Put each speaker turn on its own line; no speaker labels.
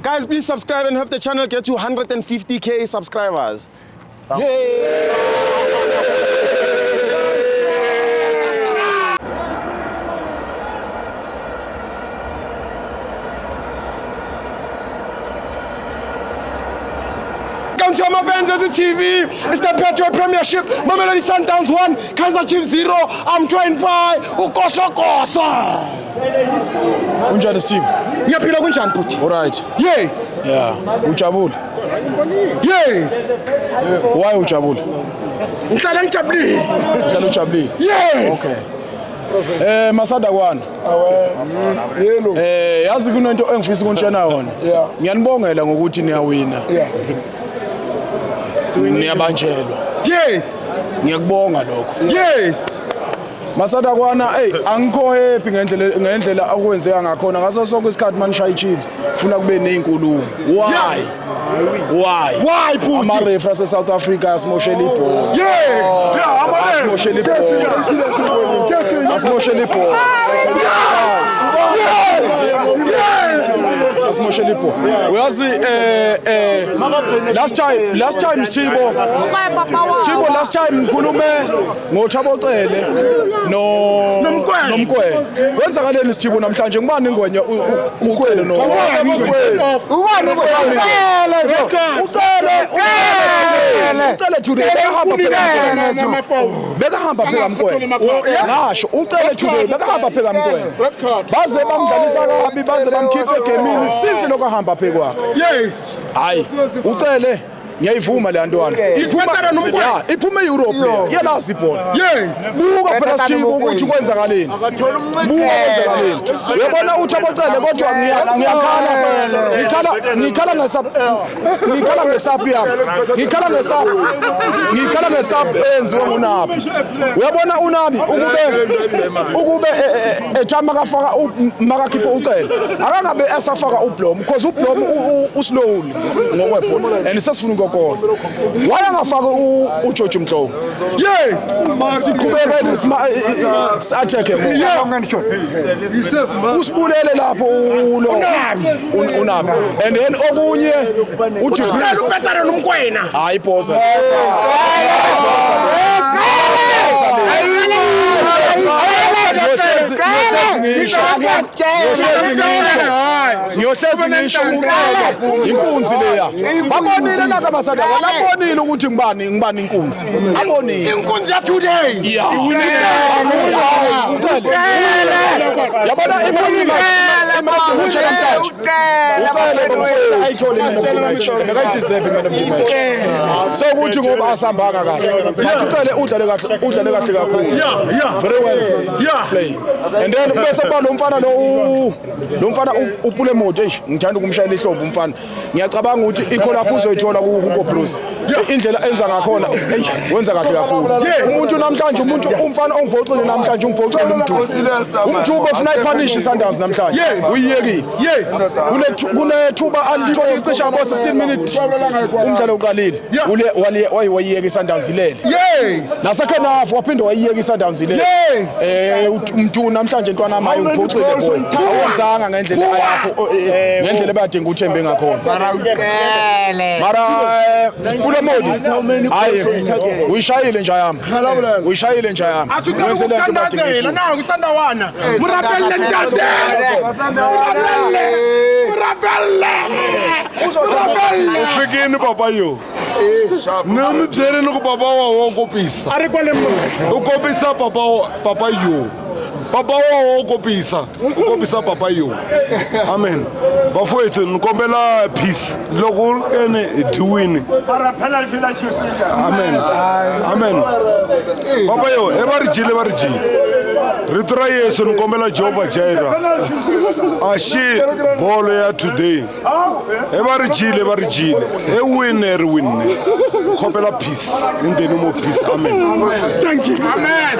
Guys, please subscribe and help the channel get to 150k subscribers. Welcome to my fans on the TV. It's the Petro Premiership. Mamelodi Sundowns 1, Kaizer Chiefs 0. I'm joined by Ukoso Kosa.
Unjani Steve?
Ngiyaphila kunjani bhuti?
All right.
Yes.
Yeah. Ujabule?
Yes.
Why ujabule?
Ngihlala ngijabulile.
Uhlala ujabulile?
Yes.
Okay. Masada kwana.
Yelo.
Yazi kunento engifisa ukuntshena yona.
Yeah.
Ngiyanibongela ngokuthi niyawina.
Yeah.
Niyabanjelwa.
Yes.
Ngiyakubonga lokho.
Yes.
Masada kwana, angikho happy ngendlela akwenzeka ngakhona ngaso sonke isikhathi manishaya Chiefs ufuna kube nezinkulumo. Why?
Why bhuti?
Ama referee ase South Africa asimoshela ibhola.
Yes.
Asimoshela ibhola. Asimoshela ibhola. Asimoshela ibhola. Uyazi last time Schibo last time ngikhulume ngoThabo Cele nomkwele. Kwenzakaleni Schibo namhlanje ngibani ingwenya ukwele no. Ucele today bekahamba phela mkwele. Ngasho ucele today bekahamba phela mkwele. Baze bamdlalisa kabi baze bamkhipha egemini since lokahamba phela kwakhe.
Yes.
Hayi ucele ngiyayivuma le ntwana iphuma eEurope yalazi ibhola.
Yes.
Buka phela Schibo ukuthi kwenzakaleni. Buka kwenzakaleni. Uyabona uThabo Cele kodwa ngikhala ngesaphi yami. Ngikhala ngesaphi enziwe nguNabi. Uyabona uNabi ukube ethama kafaka makakhipha uCele. Akangabe asafaka uBlom because uBlom uslowly ngokwebhola and sesifuna ukukhola. Why angafaka uGeorge Mhlongo?
Yes.
Siqhubekeni attack usibulele lapho uNabi and then okunye
uJulius ubethana nomkwena.
Hayi bosa. Ngiyohlezi ngisho inkunzi leya. Babonile naka Masada, babonile ukuthi ngibani inkunzi. Abonile.
Inkunzi ya today.
Yabona imali ayithole man of the match. Akayideserve man of the match. So ukuthi ngoba asambanga kahle. Bathi ucele udlale kahle kakhulu.
Yeah.
Very well.
Yeah.
Play. And then bese ba lo mfana upule mode ngithanda ukumshayela ihlombe umfana. Ngiyacabanga ukuthi ikholaphu uzoyithola ku Hugo Bruce. Indlela enza ngakhona wenza kahle kakhulu. Umuntu namhlanje umfana ongibhoxile namhlanje ungibhoxile umuntu befuna ipunish Sundowns namhlanje. Uyiyeki.
Yes.
Kunethuba alithola icisha abo 16 minutes. Umdlalo uqalile. Wayiyeki Sundowns ilele.
Yes.
Nasecond half waphinde wayiyeki Sundowns ilele. Umuntu namhlanje ntwana amayi ungibhoxile bona. Awenzanga ngendlela yakho ngendlela ebadinga uthembe ngakhona. Mara kule modi hayi uyishayile nje yami.
Wenzele ukuthandazela nawe usandawana. Murapelle ntaze. Murapelle.
Ufikini baba yo. Nami byere loko baba wa kopisa.
Ari kwale mo.
Ukopisa papa yo. Papa wa ukopisa papa yo. Amen. Bafowethu nikombela peace. Loko ene diwini. Amen. Papa yo ebarijile. Ritra Yesu nikombela Jehovah Jireh. Ashi bolo ya today. Ebarijile. Win. Kopela peace. In the name of peace. Amen.
Thank you. Amen.